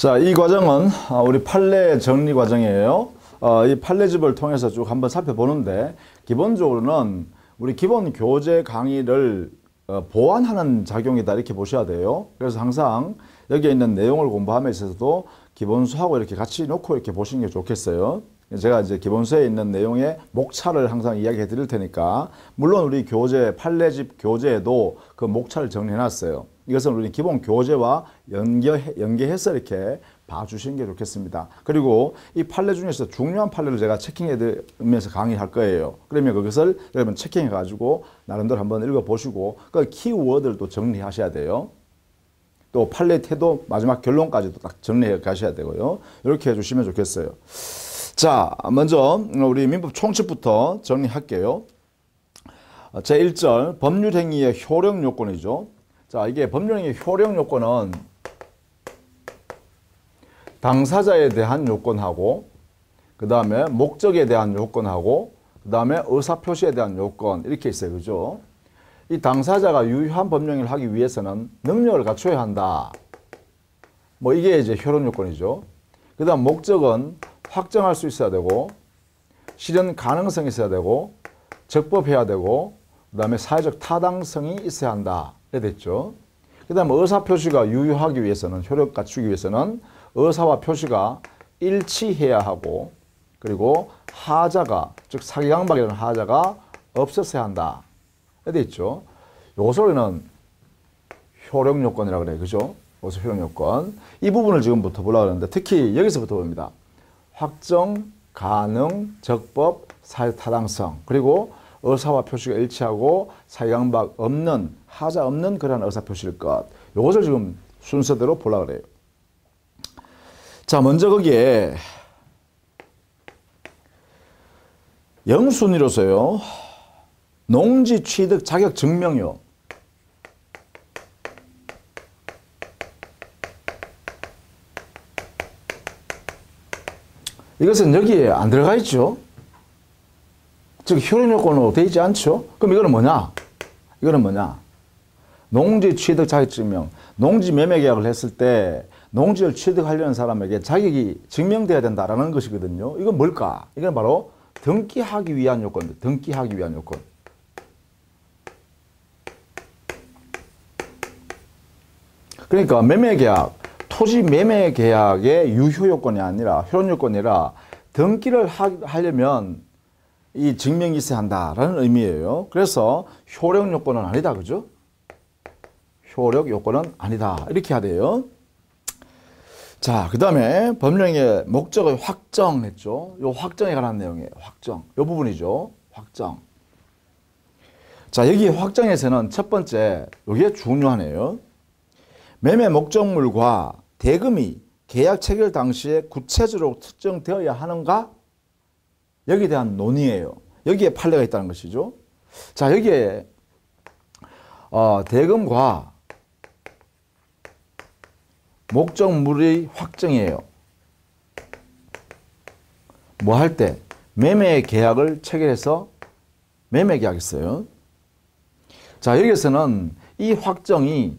자, 이 과정은 우리 판례 정리 과정이에요. 이 판례집을 통해서 쭉 한번 살펴보는데, 기본적으로는 우리 기본 교재 강의를 보완하는 작용이다, 이렇게 보셔야 돼요. 그래서 항상 여기에 있는 내용을 공부함에 있어서도 기본수하고 이렇게 같이 놓고 이렇게 보시는 게 좋겠어요. 제가 이제 기본서에 있는 내용의 목차를 항상 이야기해 드릴 테니까, 물론 우리 교재, 판례집 교재에도 그 목차를 정리해 놨어요. 이것은 우리 기본 교재와 연계해서 이렇게 봐주시는 게 좋겠습니다. 그리고 이 판례 중에서 중요한 판례를 제가 체킹해 드리면서 강의할 거예요. 그러면 그것을 여러분 체킹해 가지고 나름대로 한번 읽어 보시고, 그 키워드를 또 정리하셔야 돼요. 또 판례 태도 마지막 결론까지도 딱 정리해 가셔야 되고요. 이렇게 해주시면 좋겠어요. 자, 먼저 우리 민법 총칙부터 정리할게요. 제1절 법률행위의 효력 요건이죠. 자, 이게 법률행위의 효력 요건은 당사자에 대한 요건하고, 그 다음에 목적에 대한 요건하고, 그 다음에 의사표시에 대한 요건, 이렇게 있어요. 그죠? 이 당사자가 유효한 법령을 하기 위해서는 능력을 갖춰야 한다. 뭐 이게 이제 효력 요건이죠. 그 다음 목적은 확정할 수 있어야 되고, 실현 가능성이 있어야 되고, 적법해야 되고, 그 다음에 사회적 타당성이 있어야 한다. 이렇게 됐죠. 그 다음에 의사표시가 유효하기 위해서는, 효력 갖추기 위해서는 의사와 표시가 일치해야 하고, 그리고 하자가, 즉 사기강박이라는 하자가 없었어야 한다. 이렇게 됐죠. 요것을 우리는 효력 요건이라고 그래요. 그죠? 여기서 효력 요건. 이 부분을 지금부터 보려고 하는데, 특히 여기서부터 봅니다. 확정, 가능, 적법, 사회타당성, 그리고 의사와 표시가 일치하고 사기강박 없는, 하자 없는 그러한 의사표시일 것. 이것을 지금 순서대로 보려고 그래요. 자, 먼저 거기에 영순위로서요, 농지 취득 자격 증명요. 이것은 여기에 안 들어가 있죠. 즉 효력 요건으로 되어 있지 않죠. 그럼 이거는 뭐냐? 이거는 뭐냐? 농지 취득 자격 증명. 농지 매매 계약을 했을 때 농지를 취득하려는 사람에게 자격이 증명돼야 된다라는 것이거든요. 이건 뭘까? 이건 바로 등기하기 위한 요건입니다. 등기하기 위한 요건. 그러니까 매매 계약, 토지 매매 계약의 유효 요건이 아니라, 효력 요건이 아니라 등기를 하려면 이 증명이 있어야 한다라는 의미예요. 그래서 효력 요건은 아니다. 그죠? 효력 요건은 아니다. 이렇게 해야 돼요. 자, 그 다음에 법령의 목적의 확정했죠. 요 확정에 관한 내용이에요. 확정. 요 부분이죠. 확정. 자, 여기 확정에서는 첫 번째, 요게 중요하네요. 매매 목적물과 대금이 계약 체결 당시에 구체적으로 특정되어야 하는가? 여기에 대한 논의예요. 여기에 판례가 있다는 것이죠. 자, 여기에 대금과 목적물의 확정이에요. 뭐 할 때? 매매 계약을 체결해서 매매 계약했어요. 자, 여기서는 이 확정이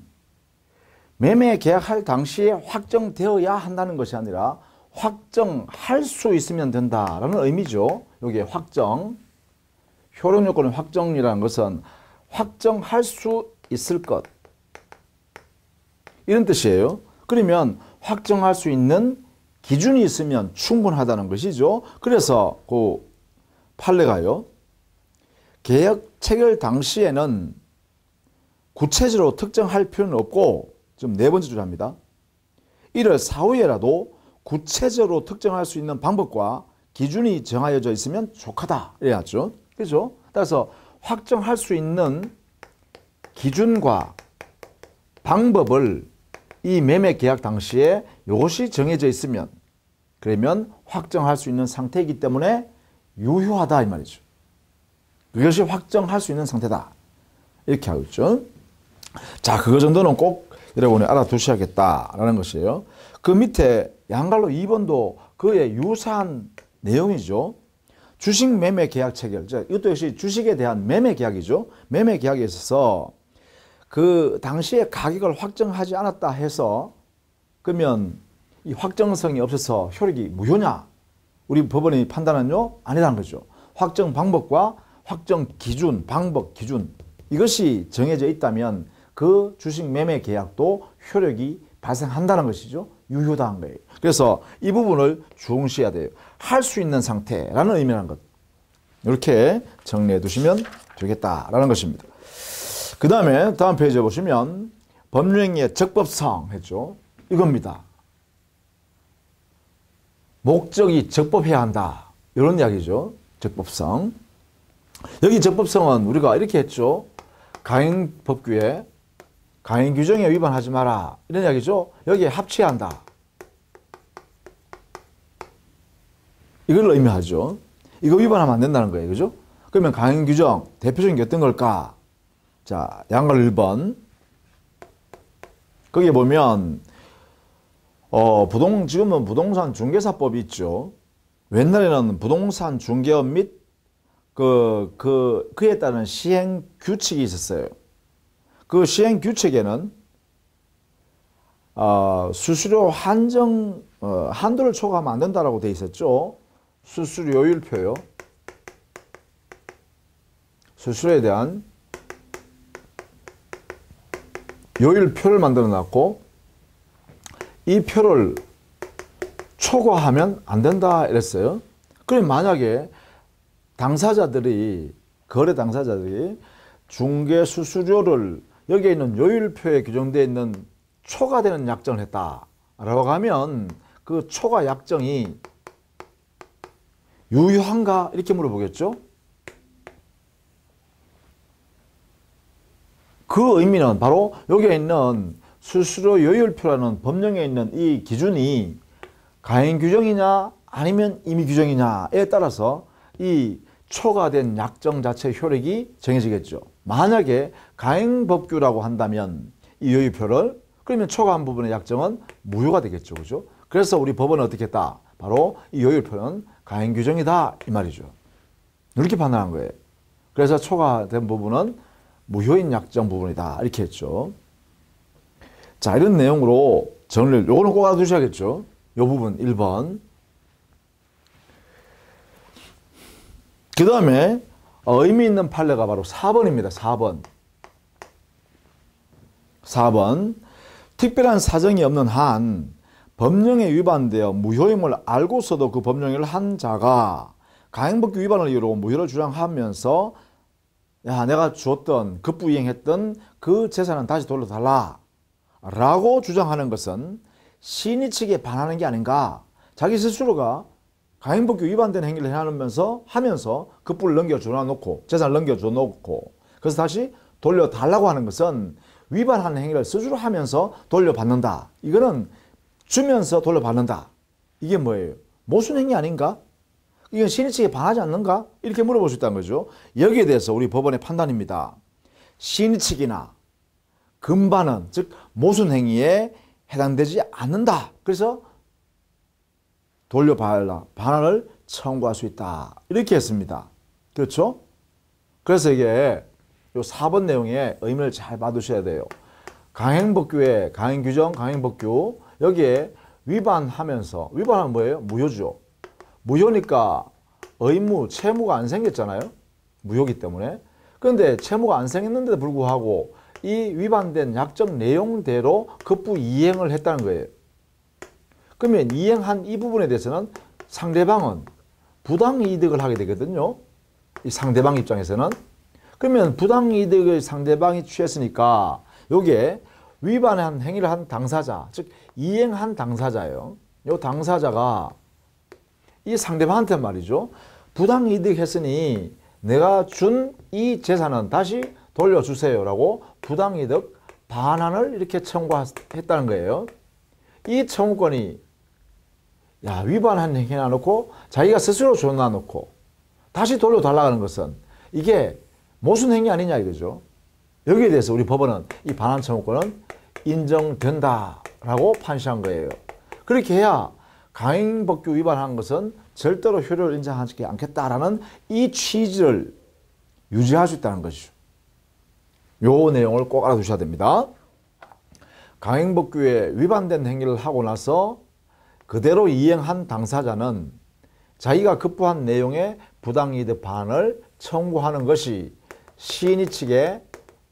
매매 계약할 당시에 확정되어야 한다는 것이 아니라 확정할 수 있으면 된다라는 의미죠. 여기에 확정. 효력 요건의 확정이라는 것은 확정할 수 있을 것, 이런 뜻이에요. 그러면 확정할 수 있는 기준이 있으면 충분하다는 것이죠. 그래서 그 판례가요, 계약 체결 당시에는 구체적으로 특정할 필요는 없고, 지금 네 번째 주자입니다. 이를 사후에라도 구체적으로 특정할 수 있는 방법과 기준이 정하여져 있으면 족하다. 이래야죠. 그죠? 따라서 확정할 수 있는 기준과 방법을 이 매매 계약 당시에 이것이 정해져 있으면, 그러면 확정할 수 있는 상태이기 때문에 유효하다, 이 말이죠. 그것이 확정할 수 있는 상태다. 이렇게 하고 있죠. 자, 그거 정도는 꼭 여러분이 알아두셔야겠다라는 것이에요. 그 밑에 양갈로 2번도 그에 유사한 내용이죠. 주식 매매 계약 체결. 이것도 역시 주식에 대한 매매 계약이죠. 매매 계약에 있어서 그 당시에 가격을 확정하지 않았다 해서, 그러면 이 확정성이 없어서 효력이 무효냐? 우리 법원의 판단은요, 아니라는 거죠. 확정 방법과 확정 기준, 방법, 기준 이것이 정해져 있다면 그 주식 매매 계약도 효력이 발생한다는 것이죠. 유효다는 거예요. 그래서 이 부분을 중시해야 돼요. 할 수 있는 상태라는 의미라는 것. 이렇게 정리해 두시면 되겠다라는 것입니다. 그 다음에 다음 페이지에 보시면 법률행위의 적법성 했죠. 이겁니다. 목적이 적법해야 한다. 이런 이야기죠. 적법성. 여기 적법성은 우리가 이렇게 했죠. 가행법규에 가행규정에 위반하지 마라. 이런 이야기죠. 여기에 합치해야 한다. 이걸 의미하죠. 이거 위반하면 안 된다는 거예요. 그죠? 그러면 가행규정 대표적인 게 어떤 걸까? 자, 양갈 1번. 거기에 보면 지금은 부동산 중개사법이 있죠. 옛날에는 부동산 중개업 및 그에 따른 시행 규칙이 있었어요. 그 시행 규칙에는 수수료 한도를 초과하면 안 된다라고 돼 있었죠. 수수료율표요. 수수료에 대한 요율표를 만들어 놨고 이 표를 초과하면 안 된다 이랬어요. 그럼 만약에 거래 당사자들이 중개 수수료를 여기에 있는 요율표에 규정되어 있는 초과되는 약정을 했다라고 하면 그 초과 약정이 유효한가 이렇게 물어보겠죠. 그 의미는 바로 여기에 있는 수수료 요율표라는 법령에 있는 이 기준이 가행 규정이냐 아니면 임의 규정이냐에 따라서 이 초과된 약정 자체의 효력이 정해지겠죠. 만약에 가행법규라고 한다면 이 요율표를 그러면 초과한 부분의 약정은 무효가 되겠죠. 그죠? 그래서 우리 법원은 어떻게 했다? 바로 이 요율표는 가행 규정이다 이 말이죠. 이렇게 판단한 거예요. 그래서 초과된 부분은 무효인 약정 부분이다 이렇게 했죠. 자, 이런 내용으로 정리를 요거는 꼭 알아두셔야겠죠. 요 부분 1번. 그 다음에 의미 있는 판례가 바로 4번입니다. 4번. 특별한 사정이 없는 한 법령에 위반되어 무효임을 알고서도 그 법령을 한 자가 가행법규 위반을 이유로 무효를 주장하면서 야, 내가 주었던 급부이행했던 그 재산은 다시 돌려달라 라고 주장하는 것은 시인이 측에 반하는 게 아닌가. 자기 스스로가 가행법규 위반된 행위를 하면서 급부를 넘겨줘 놓고 재산을 넘겨줘 놓고 그래서 다시 돌려달라고 하는 것은 위반한 행위를 스스로 하면서 돌려받는다. 이거는 주면서 돌려받는다. 이게 뭐예요? 모순 행위 아닌가? 이건 시인 측에 반하지 않는가? 이렇게 물어볼 수 있다는 거죠. 여기에 대해서 우리 법원의 판단입니다. 시인 측이나 금반은 즉 모순 행위에 해당되지 않는다. 그래서 돌려받아라. 반환을 청구할 수 있다. 이렇게 했습니다. 그렇죠? 그래서 이게 요 4번 내용의 의미를 잘 봐두셔야 돼요. 강행법규에 강행규정, 강행법규 여기에 위반하면서 위반하면 뭐예요? 무효죠. 무효니까 의무, 채무가 안 생겼잖아요. 무효기 때문에. 그런데 채무가 안 생겼는데도 불구하고 이 위반된 약정 내용대로 급부 이행을 했다는 거예요. 그러면 이행한 이 부분에 대해서는 상대방은 부당이득을 하게 되거든요. 이 상대방 입장에서는. 그러면 부당이득을 상대방이 취했으니까 요게 위반한 행위를 한 당사자, 즉 이행한 당사자예요. 요 당사자가 이 상대방한테 말이죠. 부당이득 했으니 내가 준 이 재산은 다시 돌려주세요라고 부당이득 반환을 이렇게 청구했다는 거예요. 이 청구권이 위반한 행위 해놓고 자기가 스스로 줘놔놓고 다시 돌려달라고 하는 것은 이게 모순 행위 아니냐 이거죠. 여기에 대해서 우리 법원은 이 반환 청구권은 인정된다라고 판시한 거예요. 그렇게 해야 강행법규 위반한 것은 절대로 효력을 인정하지 않겠다라는 이 취지를 유지할 수 있다는 것이죠. 요 내용을 꼭 알아두셔야 됩니다. 강행법규에 위반된 행위를 하고 나서 그대로 이행한 당사자는 자기가 급부한 내용의 부당이득 반을 청구하는 것이 시인이 측에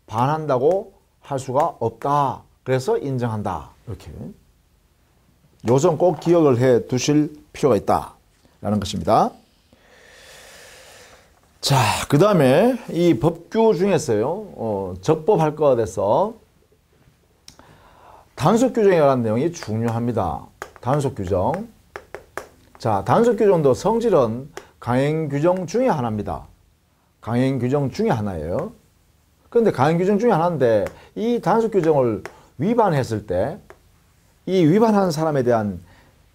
반한다고 할 수가 없다. 그래서 인정한다. 이렇게. 요점 꼭 기억을 해 두실 필요가 있다라는 것입니다. 자, 그 다음에 이 법규 중에서요, 적법할 것 돼서 단속 규정에 관한 내용이 중요합니다. 단속 규정. 자, 단속 규정도 성질은 강행 규정 중에 하나입니다. 강행 규정 중에 하나예요. 그런데 강행 규정 중에 하나인데 이 단속 규정을 위반했을 때 이 위반한 사람에 대한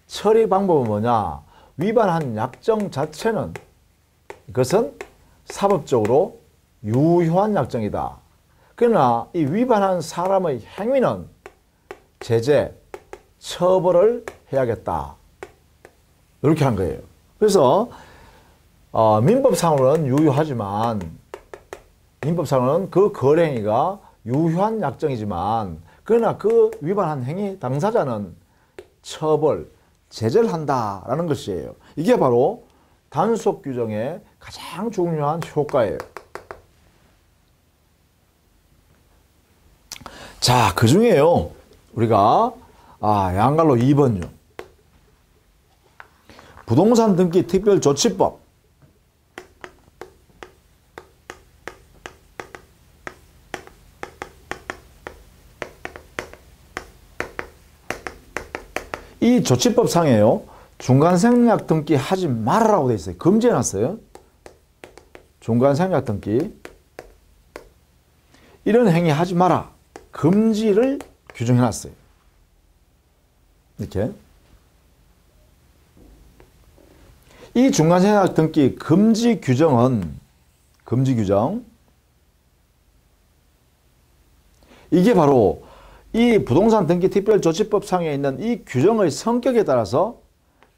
처리 방법은 뭐냐? 위반한 약정 자체는 이것은 사법적으로 유효한 약정이다. 그러나 이 위반한 사람의 행위는 제재, 처벌을 해야겠다. 이렇게 한 거예요. 그래서 민법상으로는 유효하지만 민법상으로는 그 거래행위가 유효한 약정이지만 그러나 그 위반한 행위 당사자는 처벌, 제재를 한다라는 것이에요. 이게 바로 단속 규정의 가장 중요한 효과예요. 자, 그 중에요. 우리가 양갈로 2번요. 부동산 등기 특별조치법. 이 조치법 상에요. 중간생략 등기 하지 말아라고 돼 있어요. 금지해 놨어요. 중간생략 등기. 이런 행위 하지 마라. 금지를 규정해 놨어요. 이렇게. 이 중간생략 등기 금지 규정은 금지 규정. 이게 바로 이 부동산 등기 특별조치법 상에 있는 이 규정의 성격에 따라서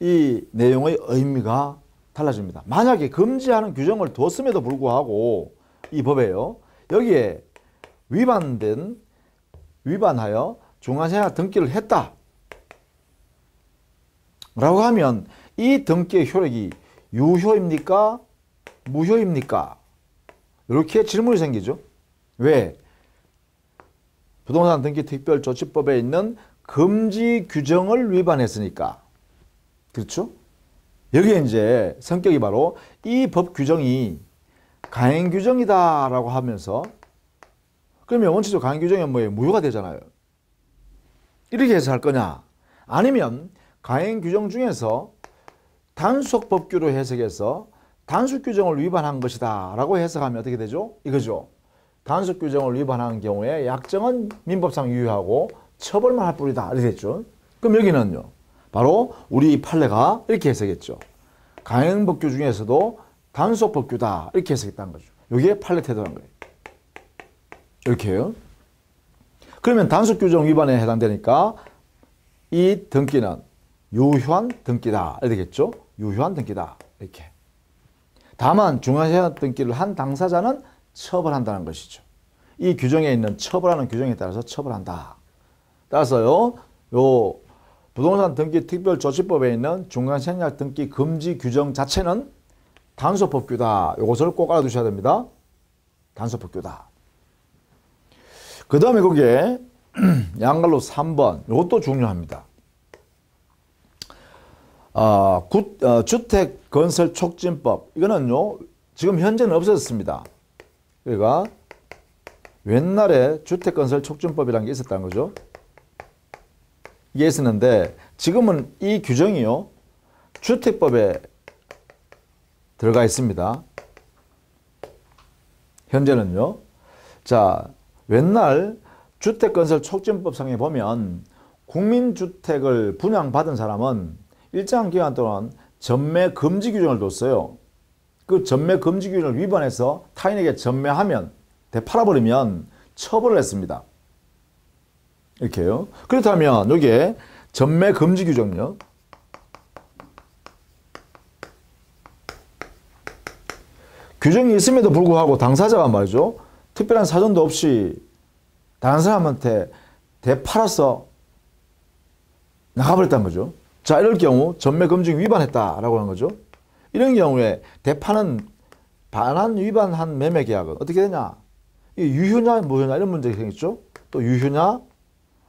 이 내용의 의미가 달라집니다. 만약에 금지하는 규정을 뒀음에도 불구하고 이 법에요. 여기에 위반하여 중간생략 등기를 했다. 라고 하면 이 등기의 효력이 유효입니까? 무효입니까? 이렇게 질문이 생기죠. 왜? 부동산 등기 특별조치법에 있는 금지 규정을 위반했으니까. 그렇죠? 여기에 이제 성격이 바로 이 법 규정이 강행 규정이다라고 하면서 그러면 원칙적으로 강행 규정이 뭐예요? 무효가 되잖아요. 이렇게 해석할 거냐? 아니면 강행 규정 중에서 단속 법규로 해석해서 단속 규정을 위반한 것이다 라고 해석하면 어떻게 되죠? 이거죠. 단속 규정을 위반한 경우에 약정은 민법상 유효하고 처벌만 할 뿐이다. 이렇게 됐죠. 그럼 여기는요. 바로 우리 판례가 이렇게 해석했죠. 강행법규 중에서도 단속법규다. 이렇게 해석했다는 거죠. 이게 판례 태도라는 거예요. 이렇게요. 그러면 단속규정 위반에 해당되니까 이 등기는 유효한 등기다. 이렇게 되겠죠. 유효한 등기다. 이렇게. 다만 중간생략 등기를 한 당사자는 처벌한다는 것이죠. 이 규정에 있는 처벌하는 규정에 따라서 처벌한다. 따라서요, 요 부동산 등기 특별조치법에 있는 중간생략 등기 금지 규정 자체는 단속법규다. 이것을 꼭 알아두셔야 됩니다. 단속법규다. 그 다음에 거기에 양갈로 3번. 이것도 중요합니다. 주택건설촉진법. 이거는요, 지금 현재는 없어졌습니다. 그러니까 옛날에 주택건설촉진법이라는 게 있었다는 거죠. 이게 있었는데 지금은 이 규정이요. 주택법에 들어가 있습니다. 현재는요. 자, 옛날 주택건설촉진법상에 보면 국민주택을 분양받은 사람은 일정한 기간 동안 전매 금지 규정을 뒀어요. 그 전매 금지 규정을 위반해서 타인에게 전매하면 되팔아버리면 처벌을 했습니다. 이렇게요. 그렇다면 여기에 전매 금지 규정요. 규정이 있음에도 불구하고 당사자가 말이죠. 특별한 사정도 없이 다른 사람한테 되팔아서 나가버렸다는 거죠. 자, 이럴 경우 전매금지 위반했다라고 하는 거죠. 이런 경우에 대파는 반환 위반한 매매 계약은 어떻게 되냐? 이게 유효냐 무효냐 이런 문제가 생겼죠. 또 유효냐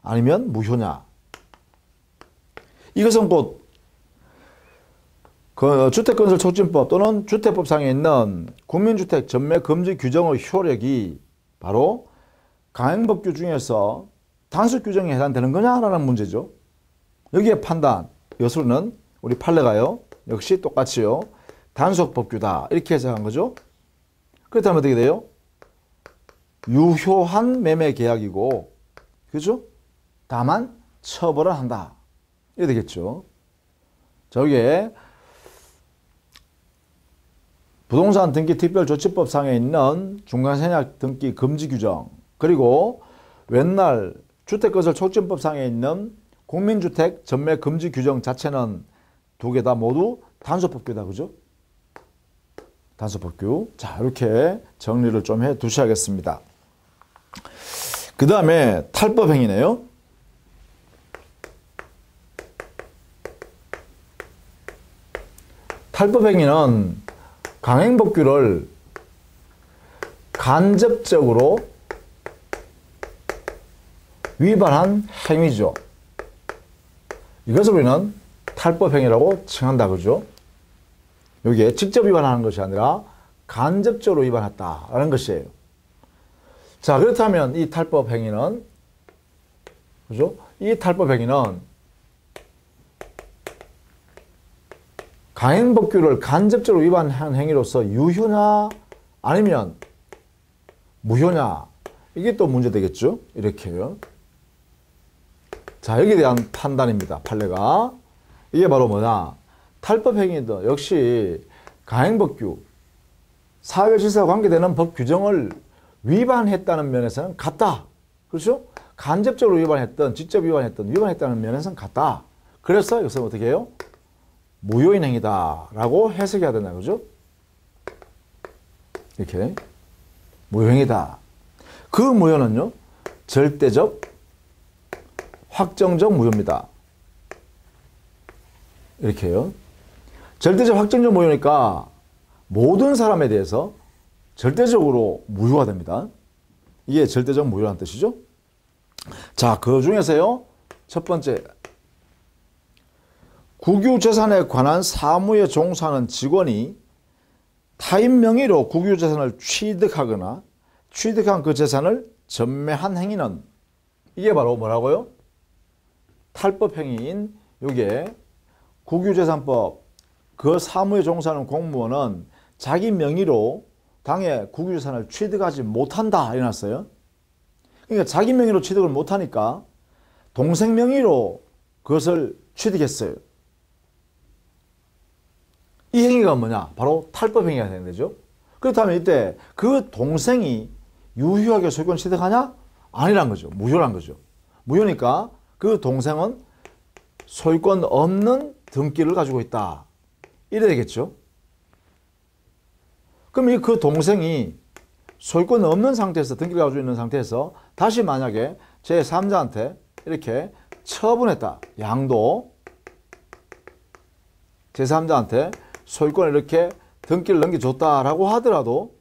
아니면 무효냐. 이것은 곧 그 주택건설촉진법 또는 주택법상에 있는 국민주택 전매금지 규정의 효력이 바로 강행법규 중에서 단수 규정에 해당되는 거냐라는 문제죠. 여기에 판단, 여수는 우리 판례가요. 역시 똑같이요. 단속법규다. 이렇게 해석한 거죠. 그렇다면 어떻게 돼요? 유효한 매매 계약이고, 그죠? 다만 처벌을 한다. 이렇게 되겠죠. 저게 부동산 등기 특별조치법상에 있는 중간세약 등기 금지 규정, 그리고 옛날 주택건설촉진법상에 있는 국민주택 전매 금지 규정 자체는 두 개 다 모두 단속법규다. 그죠? 단속법규. 자, 이렇게 정리를 좀 해 두셔야겠습니다. 그 다음에 탈법행위네요. 탈법행위는 강행법규를 간접적으로 위반한 행위죠. 이것을 우리는 탈법행위라고 칭한다. 그죠? 여기에 직접 위반하는 것이 아니라 간접적으로 위반했다라는 것이에요. 자, 그렇다면 이 탈법행위는, 그죠? 이 탈법행위는 강행법규를 간접적으로 위반한 행위로서 유효냐 아니면 무효냐, 이게 또 문제 되겠죠. 이렇게요. 자, 여기에 대한 판단입니다. 판례가. 이게 바로 뭐냐. 탈법행위도 역시 강행법규, 사회질서와 관계되는 법 규정을 위반했다는 면에서는 같다. 그렇죠? 간접적으로 위반했던, 직접 위반했다는 면에서는 같다. 그래서 여기서 어떻게 해요? 무효인 행위다라고 해석해야 된다. 그죠? 이렇게. 무효행위다. 그 무효는요, 절대적, 확정적 무효입니다. 이렇게요. 절대적, 확정적 무효니까 모든 사람에 대해서 절대적으로 무효가 됩니다. 이게 절대적 무효라는 뜻이죠. 자, 그 중에서요, 첫 번째, 국유재산에 관한 사무에 종사하는 직원이 타인 명의로 국유재산을 취득하거나 취득한 그 재산을 전매한 행위는, 이게 바로 뭐라고요? 탈법행위인 요게 국유재산법, 그 사무에 종사하는 공무원은 자기 명의로 당해 국유재산을 취득하지 못한다 해놨어요. 그러니까 자기 명의로 취득을 못하니까 동생 명의로 그것을 취득했어요. 이 행위가 뭐냐? 바로 탈법행위가 되는 거죠. 그렇다면 이때 그 동생이 유효하게 소유권 취득하냐? 아니란 거죠. 무효란 거죠. 무효니까 그 동생은 소유권 없는 등기를 가지고 있다. 이래 되겠죠. 그럼 그 동생이 소유권 없는 상태에서, 등기를 가지고 있는 상태에서 다시 만약에 제3자한테 이렇게 처분했다. 양도 제3자한테 소유권을 이렇게 등기를 넘겨줬다라고 하더라도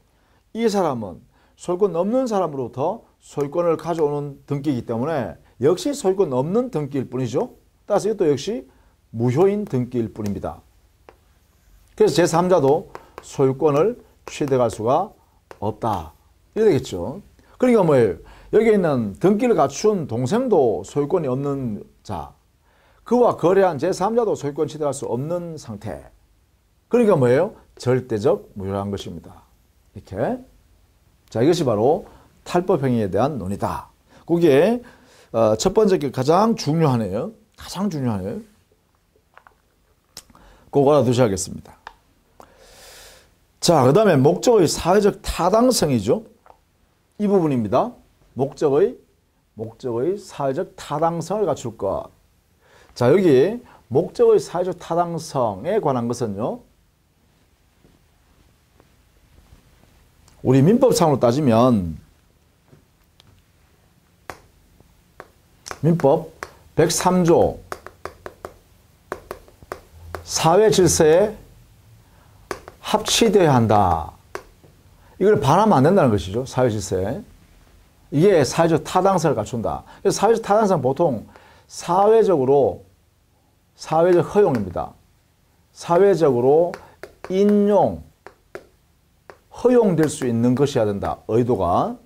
이 사람은 소유권 없는 사람으로부터 소유권을 가져오는 등기이기 때문에 역시 소유권 없는 등기일 뿐이죠. 따라서 이것도 역시 무효인 등기일 뿐입니다. 그래서 제3자도 소유권을 취득할 수가 없다. 이래 되겠죠. 그러니까 뭐예요? 여기 있는 등기를 갖춘 동생도 소유권이 없는 자, 그와 거래한 제3자도 소유권 취득할 수 없는 상태. 그러니까 뭐예요? 절대적 무효라는 것입니다. 이렇게. 자, 이것이 바로 탈법행위에 대한 논의다. 그게 첫 번째 게 가장 중요하네요. 가장 중요하네요. 그거 알아두셔야겠습니다. 자, 그 다음에 목적의 사회적 타당성이죠. 이 부분입니다. 목적의 사회적 타당성을 갖출 것. 자, 여기 목적의 사회적 타당성에 관한 것은요, 우리 민법상으로 따지면 민법 103조 사회 질서에 합치되어야 한다. 이걸 반하면 안 된다는 것이죠. 사회 질서에. 이게 사회적 타당성을 갖춘다. 그래서 사회적 타당성은 보통 사회적 허용입니다. 사회적으로 인용, 허용될 수 있는 것이어야 된다. 의도가.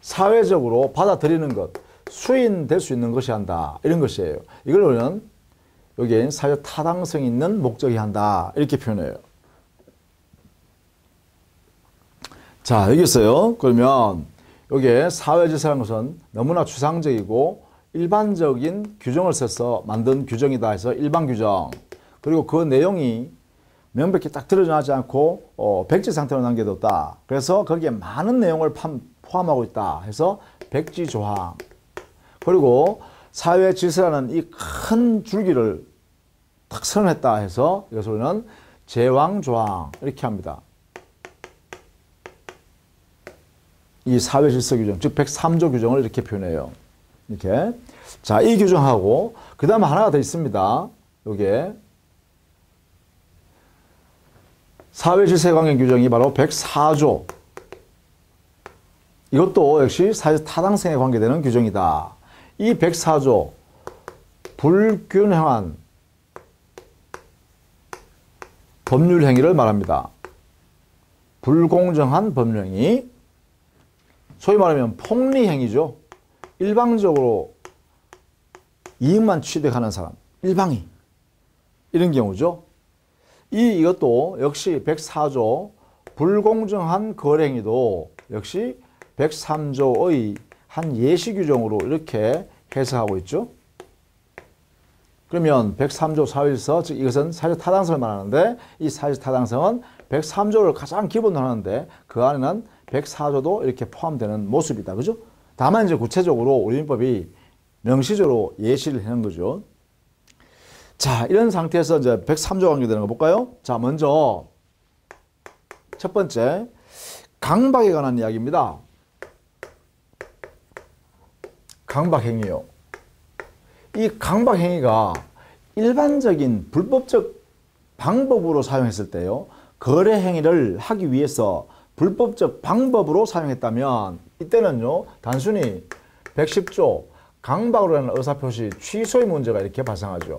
사회적으로 받아들이는 것, 수인될 수 있는 것이 한다. 이런 것이에요. 이걸 우리는 여기엔 사회적 타당성이 있는 목적이 한다. 이렇게 표현해요. 자, 여기 있어요. 그러면 여기에 사회질서라는 것은 너무나 추상적이고 일반적인 규정을 써서 만든 규정이다 해서 일반 규정. 그리고 그 내용이 명백히 딱 드러나지 않고 백지 상태로 남겨뒀다. 그래서 거기에 많은 내용을 포함하고 있다 해서 백지 조항. 그리고 사회 질서라는 이 큰 줄기를 딱 선언했다 해서 이것을 우리는 제왕 조항 이렇게 합니다. 이 사회 질서 규정, 즉 103조 규정을 이렇게 표현해요. 이렇게. 자, 이 규정하고 그 다음에 하나가 더 있습니다. 요게 사회 질서에 관계된 규정이 바로 104조. 이것도 역시 사회 타당성에 관계되는 규정이다. 이 104조 불균형한 법률 행위를 말합니다. 불공정한 법률 행위. 소위 말하면 폭리 행위죠. 일방적으로 이익만 취득하는 사람, 일방이. 이런 경우죠. 이것도 역시 104조 불공정한 거래 행위도 역시 103조의 한 예시 규정으로 이렇게 해석하고 있죠. 그러면 103조 사회질서, 즉 이것은 사회적 타당성을 말하는데 이 사회적 타당성은 103조를 가장 기본으로 하는데 그 안에는 104조도 이렇게 포함되는 모습이다. 그죠? 다만 이제 구체적으로 우리 민법이 명시적으로 예시를 하는 거죠. 자, 이런 상태에서 이제 103조 관계되는 거 볼까요? 자, 먼저 첫 번째 강박에 관한 이야기입니다. 강박행위요. 이 강박행위가 일반적인 불법적 방법으로 사용했을 때요. 거래행위를 하기 위해서 불법적 방법으로 사용했다면 이때는요. 단순히 110조 강박으로 하는 의사표시 취소의 문제가 이렇게 발생하죠.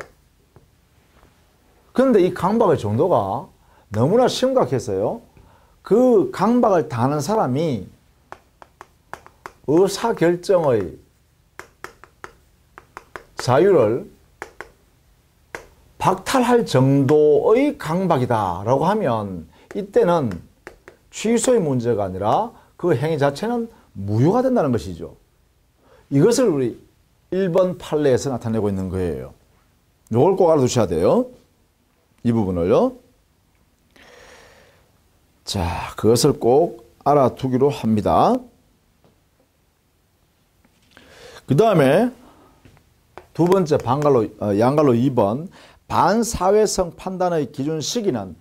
그런데 이 강박의 정도가 너무나 심각했어요. 그 강박을 당하는 사람이 의사결정의 자유를 박탈할 정도의 강박이다라고 하면 이때는 취소의 문제가 아니라 그 행위 자체는 무효가 된다는 것이죠. 이것을 우리 1번 판례에서 나타내고 있는 거예요. 이걸 꼭 알아두셔야 돼요. 이 부분을요. 자, 그것을 꼭 알아두기로 합니다. 그 다음에 두 번째 양갈로 2번 반사회성 판단의 기준 시기는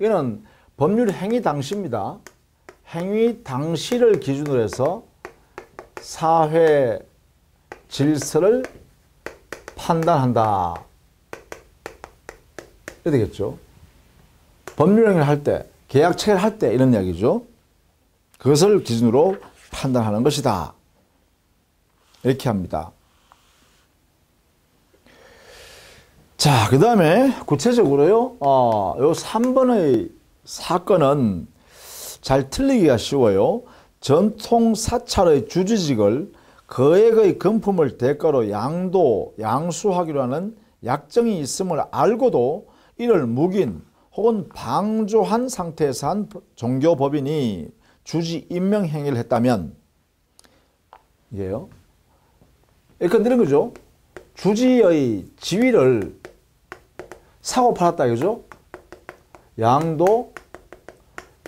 이거는 법률 행위 당시입니다. 행위 당시를 기준으로 해서 사회 질서를 판단한다. 이렇게 되겠죠. 법률 행위를 할 때, 계약 체결을 할 때 이런 이야기죠. 그것을 기준으로 판단하는 것이다. 이렇게 합니다. 자, 그 다음에 구체적으로요, 요 3번의 사건은 잘 틀리기가 쉬워요. 전통 사찰의 주지직을 거액의 금품을 대가로 양수하기로 하는 약정이 있음을 알고도 이를 묵인 혹은 방조한 상태에서 한 종교법인이 주지 임명 행위를 했다면 이게요. 그러니까 이런 거죠. 주지의 지위를 사고 팔았다 이거죠.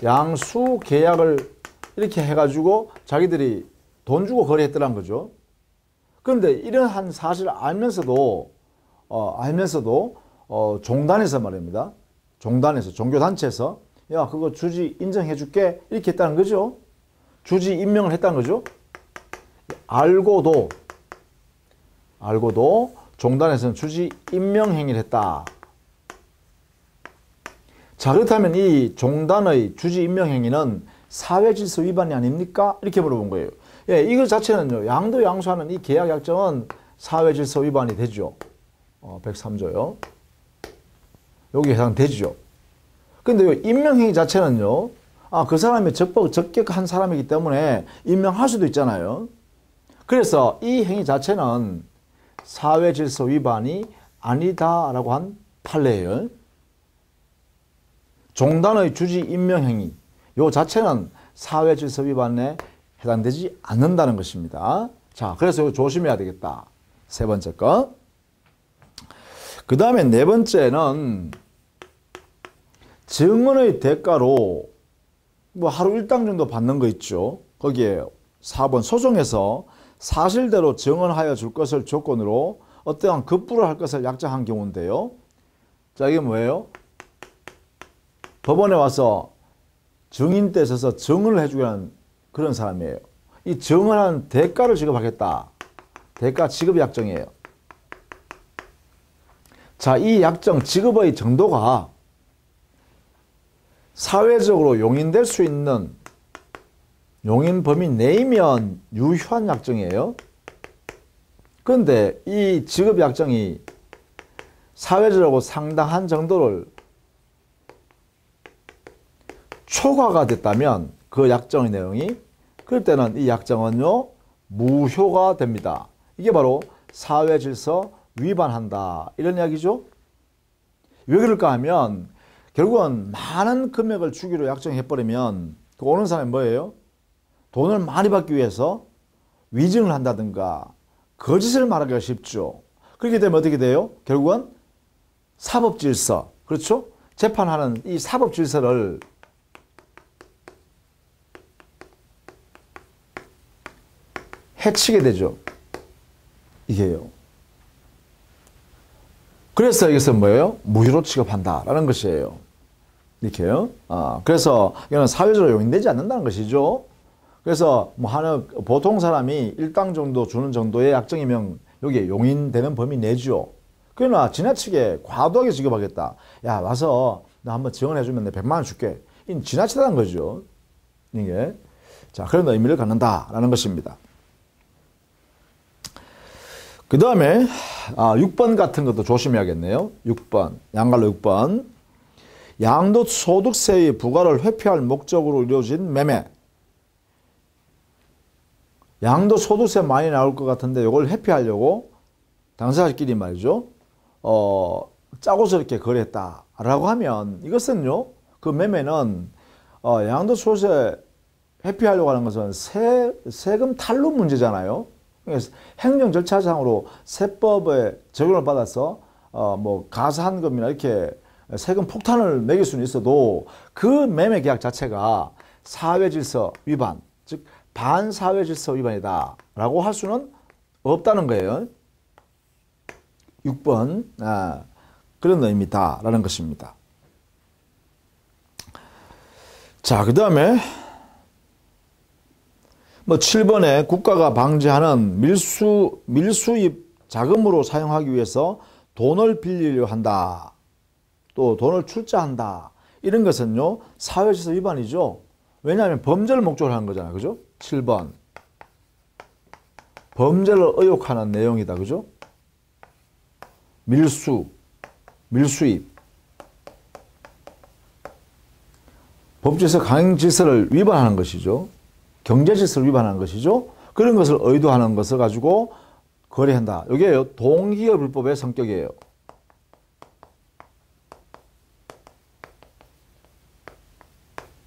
양수 계약을 이렇게 해가지고 자기들이 돈 주고 거래했더란 거죠. 그런데 이러한 사실을 알면서도 종단에서 말입니다. 종단에서, 종교단체에서 야, 그거 주지 인정해 줄게 이렇게 했다는 거죠. 주지 임명을 했다는 거죠. 알고도 종단에서는 주지 임명 행위를 했다. 자, 그렇다면 이 종단의 주지 임명 행위는 사회 질서 위반이 아닙니까? 이렇게 물어본 거예요. 예, 이거 자체는요, 양도 양수하는 이 계약 약정은 사회 질서 위반이 되죠. 103조요. 여기 해당되죠. 근데 임명행위 자체는요, 그 사람이 적격한 사람이기 때문에 임명할 수도 있잖아요. 그래서 이 행위 자체는 사회 질서 위반이 아니다라고 한 판례예요. 종단의 주지 임명 행위 요 자체는 사회 질서 위반에 해당되지 않는다는 것입니다. 자, 그래서 이거 조심해야 되겠다. 세 번째 거. 그 다음에 네 번째는 증언의 대가로 뭐 하루 일당 정도 받는 거 있죠. 거기에 4번 소송에서 사실대로 증언하여 줄 것을 조건으로 어떠한 급부를 할 것을 약정한 경우인데요. 자, 이게 뭐예요? 법원에 와서 증인 때 서서 증언을 해주려는 그런 사람이에요. 이 증언한 대가를 지급하겠다. 대가 지급 약정이에요. 자, 이 약정 지급의 정도가 사회적으로 용인될 수 있는 용인 범위 내이면 유효한 약정이에요. 그런데 이 지급 약정이 사회적으로 상당한 정도를 초과가 됐다면 그 약정의 내용이 그럴 때는 이 약정은요 무효가 됩니다. 이게 바로 사회질서 위반한다 이런 이야기죠. 왜 그럴까 하면 결국은 많은 금액을 주기로 약정해버리면 그 오는 사람이 뭐예요? 돈을 많이 받기 위해서 위증을 한다든가 거짓을 말하기가 쉽죠. 그렇게 되면 어떻게 돼요? 결국은 사법질서, 그렇죠? 재판하는 이 사법질서를 해치게 되죠. 이게요. 그래서 여기서 뭐예요? 무효로 취급한다라는 것이에요. 이렇게요. 그래서 이거는 사회적으로 용인되지 않는다는 것이죠. 그래서 뭐 보통 사람이 일당 정도 주는 정도의 약정이면 여기에 용인되는 범위 내죠. 그러나 지나치게 과도하게 지급하겠다. 야, 와서 나 한번 지원해주면 내 100만 원 줄게. 이건 지나치다는 거죠. 이게. 자, 그런 의미를 갖는다라는 것입니다. 그 다음에 6번 같은 것도 조심해야겠네요. 6번, 양갈로 6번. 양도소득세의 부과를 회피할 목적으로 이루어진 매매. 양도소득세 많이 나올 것 같은데 이걸 회피하려고 당사자끼리 말이죠. 짜고서 이렇게 거래했다라고 하면 이것은요. 그 매매는 양도소득세 회피하려고 하는 것은 세금 탈루 문제잖아요. 행정 절차상으로 세법에 적용을 받아서 뭐 가산금이나 이렇게 세금 폭탄을 매길 수는 있어도 그 매매 계약 자체가 사회질서 위반, 즉 반사회질서 위반이다 라고 할 수는 없다는 거예요. 6번 그런 의미다 라는 것입니다. 자, 그 다음에 뭐 7번에 국가가 방지하는 밀수입 자금으로 사용하기 위해서 돈을 빌리려 한다. 또 돈을 출자한다. 이런 것은요. 사회질서 위반이죠. 왜냐하면 범죄를 목적으로 하는 거잖아요. 그죠? 7번. 범죄를 의혹하는 내용이다. 그죠? 밀수입. 법질서 강행질서를 위반하는 것이죠. 경제질서를 위반하는 것이죠. 그런 것을 의도하는 것을 가지고 거래한다. 이게 동기업 불법의 성격이에요.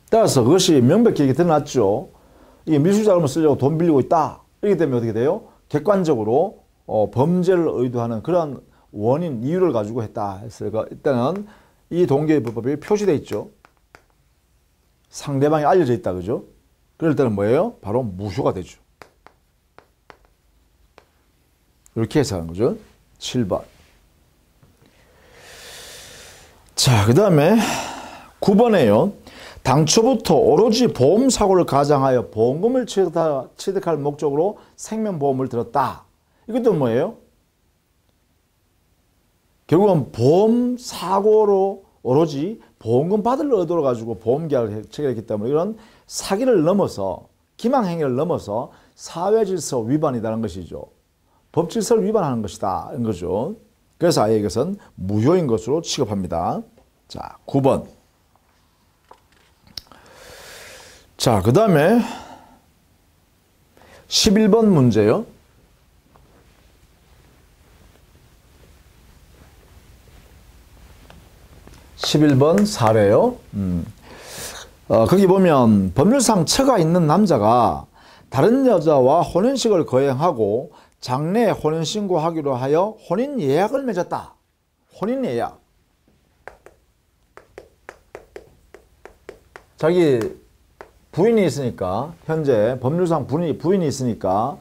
따라서 그것이 명백히 드러났죠. 이게 밀수자금을 쓰려고 돈 빌리고 있다. 이렇기 때문에 어떻게 돼요? 객관적으로 범죄를 의도하는 그런 원인, 이유를 가지고 했다. 했으니까 일단은 이 동기업 불법이 표시되어 있죠. 상대방이 알려져 있다. 그죠? 그럴 때는 뭐예요? 바로 무효가 되죠. 이렇게 해석하는 거죠. 7번. 자, 그 다음에 9번에요. 당초부터 오로지 보험사고를 가장하여 보험금을 취득할 목적으로 생명보험을 들었다. 이것도 뭐예요? 결국은 보험사고로 오로지 보험금 받을 의도로 가지고 보험계약을 체결했기 때문에 이런 사기를 넘어서 기망행위를 넘어서 사회질서 위반이라는 것이죠. 법질서를 위반하는 것이다. 이런 거죠. 그래서 아예 이것은 무효인 것으로 취급합니다. 자, 9번. 자, 그 다음에 11번 문제요. 11번 사례요. 거기 보면 법률상 처가 있는 남자가 다른 여자와 혼인식을 거행하고 장래에 혼인신고하기로 하여 혼인예약을 맺었다. 혼인예약. 자기 부인이 있으니까, 현재 법률상 부인이 있으니까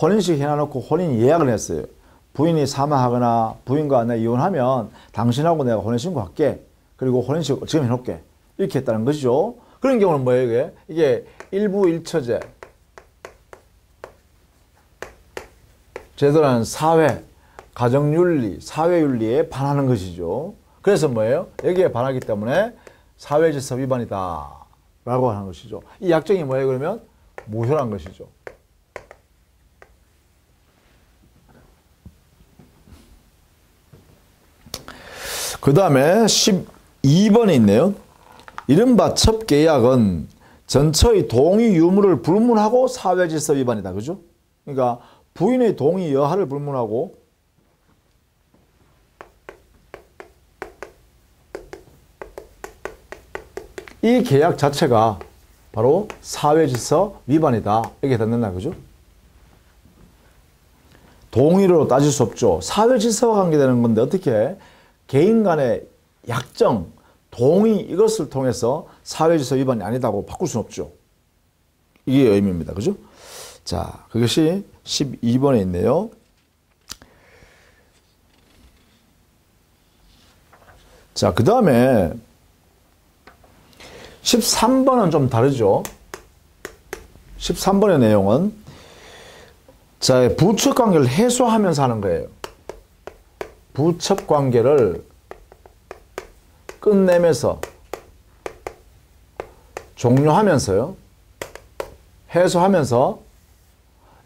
혼인식 해놔놓고 혼인예약을 했어요. 부인이 사망하거나 부인과 내가 이혼하면 당신하고 내가 혼인신고할게. 그리고 혼인식 지금 해놓을게. 이렇게 했다는 것이죠. 그런 경우는 뭐예요? 이게 일부 일처제. 제대로 하는 사회, 가정윤리, 사회윤리에 반하는 것이죠. 그래서 뭐예요? 여기에 반하기 때문에 사회질서 위반이다 라고 하는 것이죠. 이 약정이 뭐예요? 그러면 무효란 것이죠. 그 다음에 12번에 있네요. 이른바 첩계약은 전처의 동의 유무를 불문하고 사회질서 위반이다. 그죠? 그러니까 부인의 동의 여하를 불문하고 이 계약 자체가 바로 사회질서 위반이다. 이렇게 된다. 그죠? 동의로 따질 수 없죠. 사회질서와 관계되는 건데 어떻게 개인 간의 약정, 동의 이것을 통해서 사회질서 위반이 아니다고 바꿀 수는 없죠. 이게 의미입니다. 그죠? 자, 그것이 12번에 있네요. 자, 그 다음에 13번은 좀 다르죠. 13번의 내용은 자, 부첩 관계를 해소하면서 하는 거예요. 부첩 관계를 끝내면서 종료하면서요. 해소하면서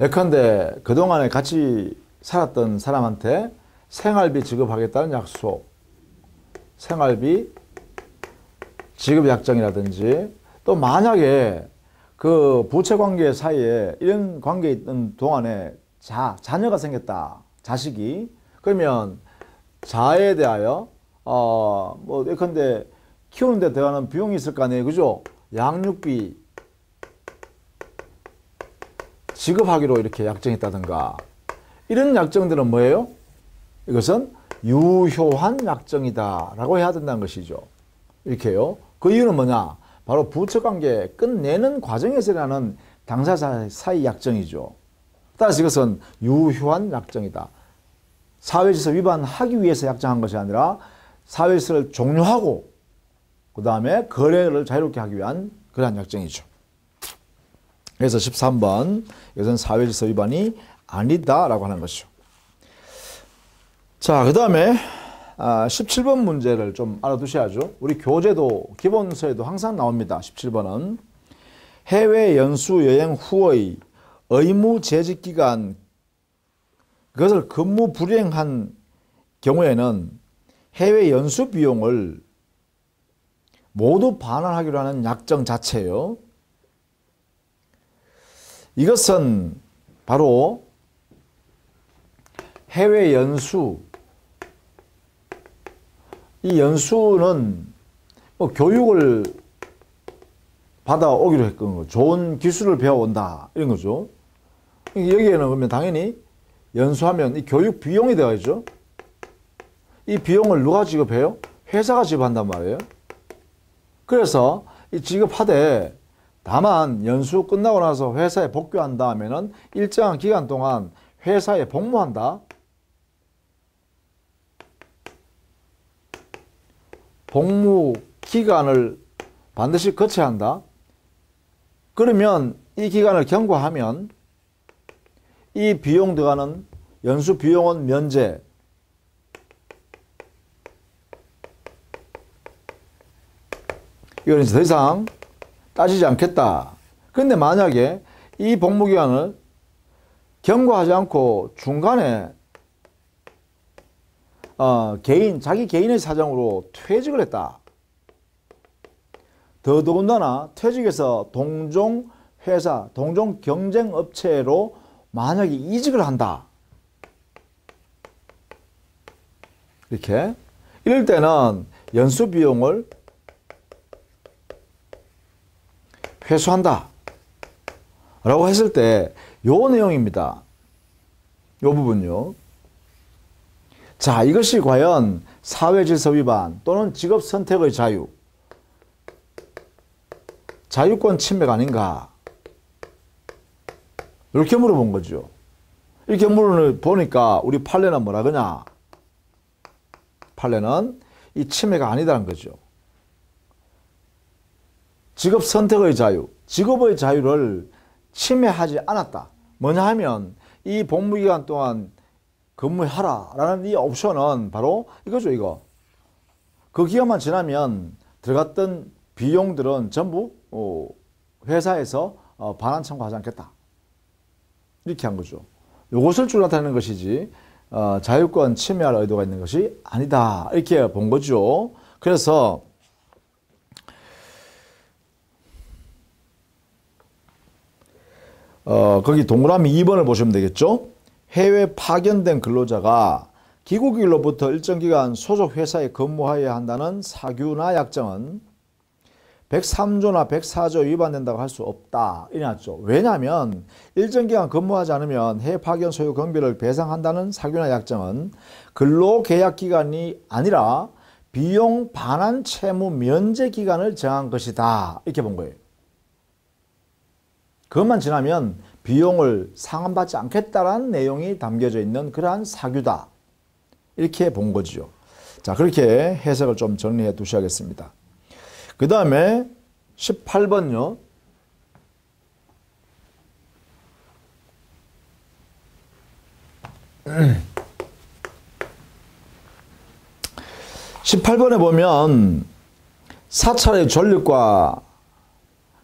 예컨대 그동안에 같이 살았던 사람한테 생활비 지급하겠다는 약속, 생활비 지급 약정이라든지 또 만약에 그 부채관계 사이에 이런 관계에 있던 동안에 자녀가 생겼다. 자식이. 그러면 자에 대하여 뭐 예컨대 키우는 데 들어가는 비용이 있을 거 아니에요. 그죠? 양육비 지급하기로 이렇게 약정했다든가 이런 약정들은 뭐예요? 이것은 유효한 약정이다 라고 해야 된다는 것이죠. 이렇게요. 그 이유는 뭐냐? 바로 부처관계 끝내는 과정에서 일어나는 당사자 사이 약정이죠. 따라서 이것은 유효한 약정이다. 사회질서 위반하기 위해서 약정한 것이 아니라 사회질서를 종료하고 그 다음에 거래를 자유롭게 하기 위한 그러한 약정이죠. 그래서 13번 이것은 사회질서 위반이 아니다라고 하는 것이죠. 자, 그 다음에 17번 문제를 좀 알아두셔야죠. 우리 교재도 기본서에도 항상 나옵니다. 17번은 해외 연수 여행 후의 의무 재직 기간 그것을 근무 불이행한 경우에는 해외 연수 비용을 모두 반환하기로 하는 약정 자체예요. 이것은 바로 해외 연수, 이 연수는 뭐 교육을 받아오기로 했던 거죠. 좋은 기술을 배워온다 이런 거죠. 여기에는 그러면 당연히 연수하면 이 교육 비용이 되어야죠. 이 비용을 누가 지급해요? 회사가 지급한단 말이에요. 그래서 이 지급하되 다만 연수 끝나고 나서 회사에 복귀한 다음에는 일정한 기간 동안 회사에 복무한다. 복무 기간을 반드시 거쳐야 한다. 그러면 이 기간을 경과하면 이 비용 들어가는 연수 비용은 면제, 이거는 더 이상 따지지 않겠다. 근데 만약에 이 복무기간을 경과하지 않고 중간에 자기 개인의 사정으로 퇴직을 했다. 더더군다나 퇴직해서 동종 회사, 동종 경쟁 업체로 만약에 이직을 한다. 이렇게. 이럴 때는 연수 비용을 회수한다. 라고 했을 때, 요 내용입니다. 요 부분요. 자, 이것이 과연 사회질서 위반 또는 직업 선택의 자유, 자유권 침해가 아닌가? 이렇게 물어본 거죠. 이렇게 물어보니까 우리 판례는 뭐라 그러냐? 판례는 이 침해가 아니다는 거죠. 직업 선택의 자유, 직업의 자유를 침해하지 않았다. 뭐냐 하면 이 복무기간 동안 근무하라 라는 이 옵션은 바로 이거죠, 이거. 그 기간만 지나면 들어갔던 비용들은 전부 회사에서 반환 청구하지 않겠다. 이렇게 한 거죠. 이것을 주로 나타내는 것이지 자유권 침해할 의도가 있는 것이 아니다. 이렇게 본 거죠. 그래서 거기 동그라미 2번을 보시면 되겠죠. 해외 파견된 근로자가 기국일로부터 일정 기간 소속 회사에 근무해야 한다는 사규나 약정은 103조나 104조 위반된다고 할 수 없다. 이래놨죠. 왜냐하면 일정 기간 근무하지 않으면 해외 파견 소요 경비를 배상한다는 사규나 약정은 근로계약 기간이 아니라 비용 반환 채무 면제 기간을 정한 것이다. 이렇게 본 거예요. 그것만 지나면 비용을 상환받지 않겠다라는 내용이 담겨져 있는 그러한 사규다. 이렇게 본 거죠. 자, 그렇게 해석을 좀 정리해 두셔야겠습니다. 그 다음에 18번요. 18번에 보면 사찰의 존립과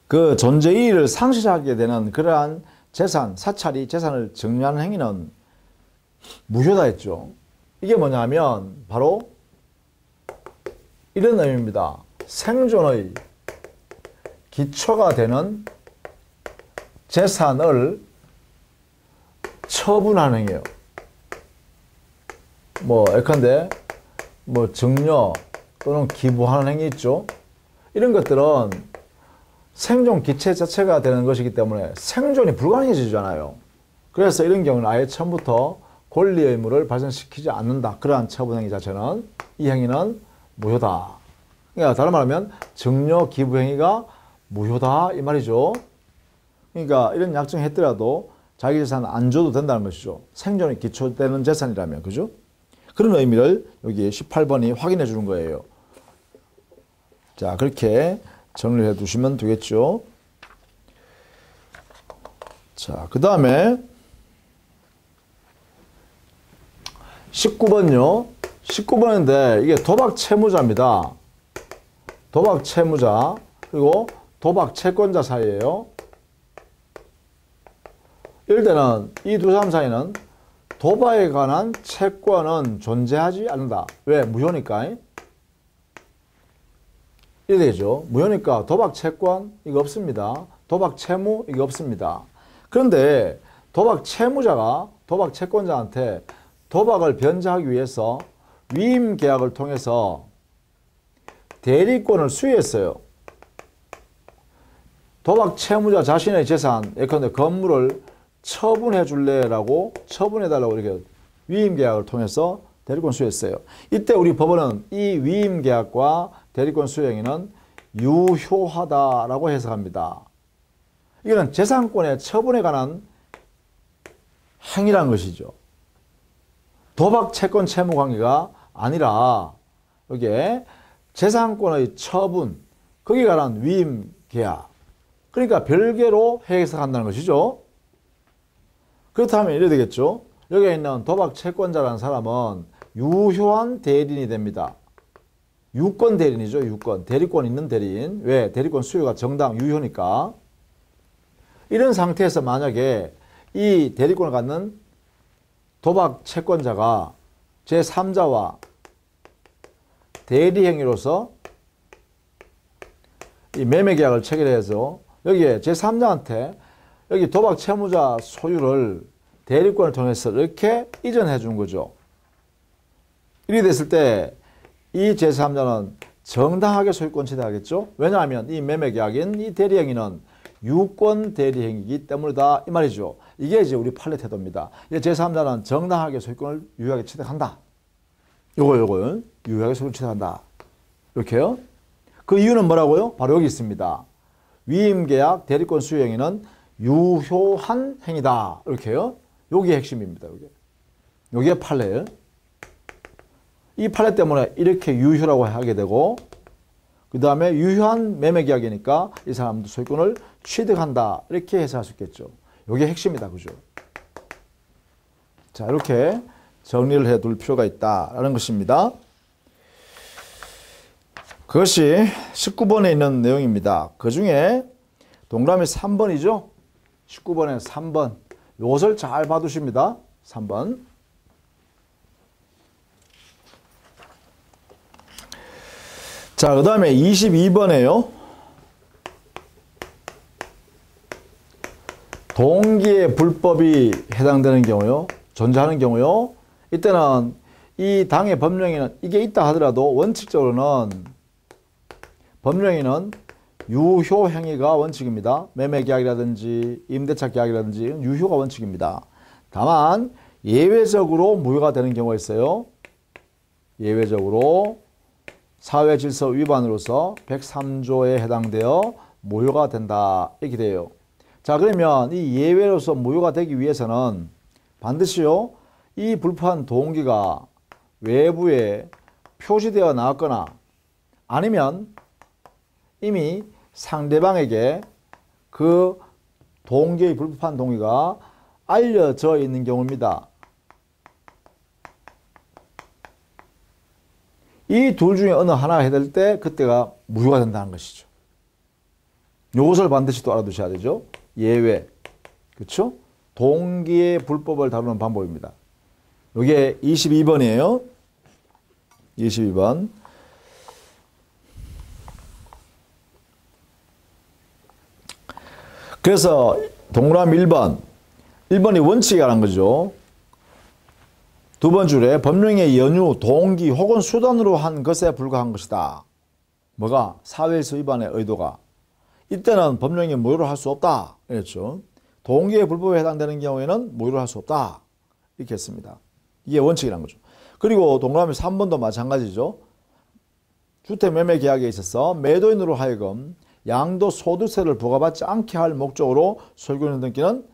그 존재이의를 상실하게 되는 그러한 재산, 사찰이 재산을 정리하는 행위는 무효다 했죠. 이게 뭐냐면 바로 이런 의미입니다. 생존의 기초가 되는 재산을 처분하는 행위예요. 예컨대 증여 또는 기부하는 행위 있죠. 이런 것들은 생존 기체 자체가 되는 것이기 때문에 생존이 불가능해지잖아요. 그래서 이런 경우는 아예 처음부터 권리 의무를 발생시키지 않는다. 그러한 처분 행위 자체는 이 행위는 무효다. 그러니까 다른 말하면 증여 기부 행위가 무효다 이 말이죠. 그러니까 이런 약정했더라도 자기 재산 안 줘도 된다는 것이죠. 생존이 기초되는 재산이라면, 그죠? 그런 의미를 여기 18번이 확인해 주는 거예요. 자, 그렇게 정리를 해 두시면 되겠죠. 자, 그 다음에 19번요. 19번인데 이게 도박 채무자입니다. 도박 채무자 그리고 도박 채권자 사이에요. 이럴 때는 이 두 사람 사이는 도박에 관한 채권은 존재하지 않는다. 왜? 무효니까. 이래 되죠. 무효니까 도박 채권 이거 없습니다. 도박 채무 이거 없습니다. 그런데 도박 채무자가 도박 채권자한테 도박을 변제하기 위해서 위임 계약을 통해서 대리권을 수여했어요. 도박 채무자 자신의 재산, 예컨대 건물을 처분해 줄래라고 처분해 달라고 이렇게 위임 계약을 통해서 대리권 수여했어요. 이때 우리 법원은 이 위임 계약과 대리권 수여 행위는 유효하다라고 해석합니다. 이거는 재산권의 처분에 관한 행위란 것이죠. 도박 채권 채무 관계가 아니라 여기에 재산권의 처분, 거기에 관한 위임 계약. 그러니까 별개로 해석한다는 것이죠. 그렇다면 이래 되겠죠. 여기에 있는 도박 채권자라는 사람은 유효한 대리인이 됩니다. 유권 대리인이죠. 유권. 대리권 있는 대리인. 왜? 대리권 수요가 정당 유효니까. 이런 상태에서 만약에 이 대리권을 갖는 도박 채권자가 제3자와 대리행위로서 이 매매계약을 체결해서 여기에 제3자한테 여기 도박 채무자 소유를 대리권을 통해서 이렇게 이전해 준 거죠. 이렇게 됐을 때 이 제3자는 정당하게 소유권 취득하겠죠. 왜냐하면 이 매매계약인 이 대리행위는 유권 대리행위이기 때문이다 이 말이죠. 이게 이제 우리 판례 태도입니다. 제3자는 정당하게 소유권을 유효하게 취득한다. 요거 유효하게 소유권 취득한다. 이렇게요. 그 이유는 뭐라고요? 바로 여기 있습니다. 위임계약 대리권 수요 행위는 유효한 행위다. 이렇게요. 요게 핵심입니다. 요게 판례예요. 이 판례 때문에 이렇게 유효라고 하게 되고 그 다음에 유효한 매매계약이니까 이 사람도 소유권을 취득한다. 이렇게 해석할 수 있겠죠. 요게 핵심이다. 그죠? 자, 이렇게 정리를 해 둘 필요가 있다라는 것입니다. 그것이 19번에 있는 내용입니다. 그 중에 동그라미 3번이죠. 19번에 3번. 요것을 잘 봐두십니다. 3번. 자, 그 다음에 22번에요. 동기의 불법이 해당되는 경우요. 존재하는 경우요. 이때는 이 당의 법령에는 이게 있다 하더라도 원칙적으로는 법령에는 유효 행위가 원칙입니다. 매매계약이라든지 임대차 계약이라든지 유효가 원칙입니다. 다만 예외적으로 무효가 되는 경우가 있어요. 예외적으로 사회질서 위반으로서 103조에 해당되어 무효가 된다. 이렇게 돼요. 자, 그러면 이 예외로서 무효가 되기 위해서는 반드시요, 이 불법한 동기가 외부에 표시되어 나왔거나 아니면 이미 상대방에게 그 동기의 불법한 동기가 알려져 있는 경우입니다. 이 둘 중에 어느 하나 해야 될 때 그때가 무효가 된다는 것이죠. 이것을 반드시 또 알아두셔야 되죠. 예외. 그렇죠? 동기의 불법을 다루는 방법입니다. 이게 22번이에요. 22번. 그래서 동그라미 1번. 1번이 원칙이라는 거죠. 두 번 줄에 법령의 연유, 동기 혹은 수단으로 한 것에 불과한 것이다. 뭐가? 사회질서 위반의 의도가. 이때는 법령이 무효로 할 수 없다. 이랬죠. 동기의 불법에 해당되는 경우에는 무효로 할 수 없다. 이렇게 했습니다. 이게 원칙이라는 거죠. 그리고 동그라미 3번도 마찬가지죠. 주택매매계약에 있어서 매도인으로 하여금 양도소득세를 부과받지 않게 할 목적으로 소유권을 등기는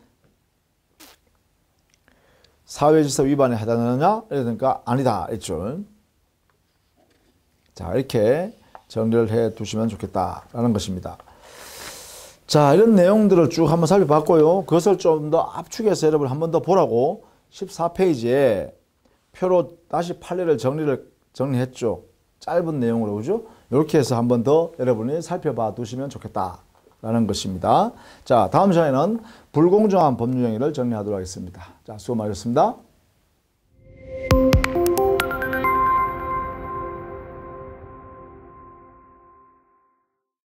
사회질서 위반에 해당하느냐? 이러니까 아니다. 했죠. 자, 이렇게 정리를 해 두시면 좋겠다라는 것입니다. 자, 이런 내용들을 쭉 한번 살펴봤고요. 그것을 좀 더 압축해서 여러분 한 번 더 보라고 14페이지에 표로 다시 판례를 정리했죠. 짧은 내용으로, 그죠? 이렇게 해서 한 번 더 여러분이 살펴봐 두시면 좋겠다라는 것입니다. 자, 다음 시간에는 불공정한 법률 행위를 정리하도록 하겠습니다. 자, 수고 많으셨습니다.